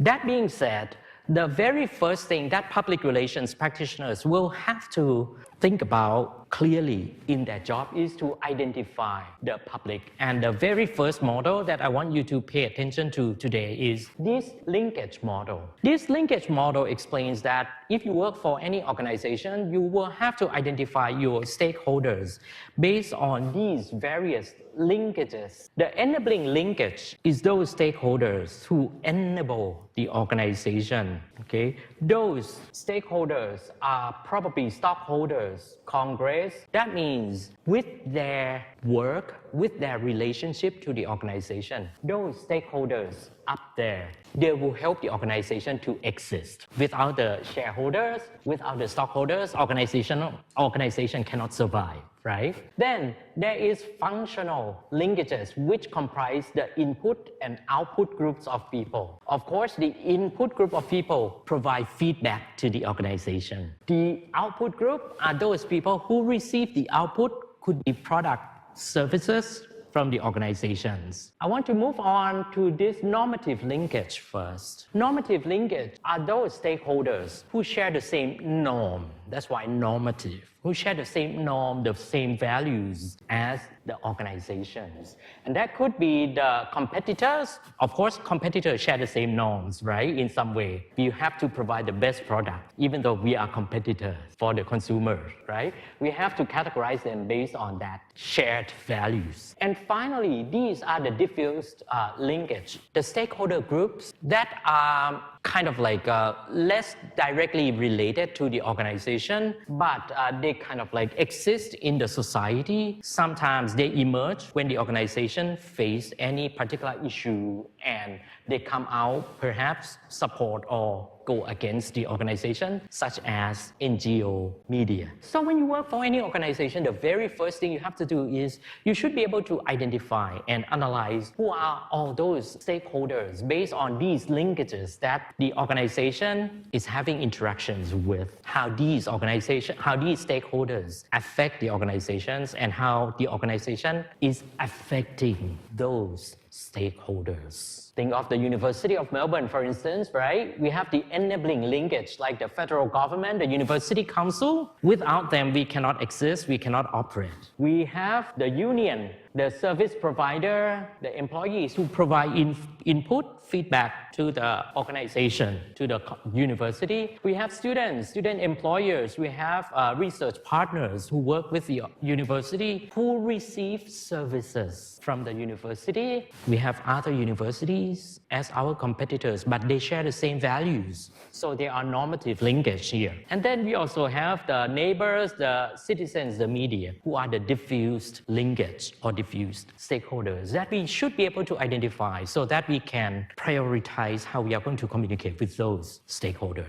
That being said, the very first thing that public relations practitioners will have to think about clearly in their job is to identify the public. And the very first model that I want you to pay attention to today is this linkage model. This linkage model explains that if you work for any organization, you will have to identify your stakeholders based on these various linkages. The enabling linkage is those stakeholders who enable the organization. Okay? Those stakeholders are probably stockholders, Congress. That means with their work, with their relationship to the organization, those stakeholders up there, they will help the organization to exist. Without the shareholders, without the stockholders, organization cannot survive. Right? Then there is functional linkages which comprise the input and output groups of people. Of course, the input group of people provide feedback to the organization. The output group are those people who receive the output, could be product, services from the organizations. I want to move on to this normative linkage first. Normative linkage are those stakeholders who share the same norm. That's why normative. Who share the same norm, the same values as the organizations. And that could be the competitors. Of course, competitors share the same norms, right? In some way, we have to provide the best product, even though we are competitors for the consumer, right? We have to categorize them based on that shared values. And finally, these are the diffused linkage, the stakeholder groups that are kind of like less directly related to the organization, but they kind of like exist in the society. Sometimes they emerge when the organization face any particular issue and they come out, perhaps support or go against the organization, such as NGO media. So when you work for any organization, the very first thing you have to do is you should be able to identify and analyze who are all those stakeholders based on these linkages that the organization is having interactions with, how these stakeholders affect the organizations and how the organization is affecting those stakeholders. Think of the University of Melbourne, for instance, right? We have the enabling linkage like the federal government, the University Council. Without them, we cannot exist, we cannot operate. We have the union, the service provider, the employees who provide input, feedback to the organization, to the university. We have students, student employers. We have research partners who work with the university who receive services from the university. We have other universities as our competitors, but they share the same values. So there are normative linkage here. And then we also have the neighbors, the citizens, the media, who are the diffused linkage or diffused stakeholders that we should be able to identify so that we can prioritize how we are going to communicate with those stakeholders.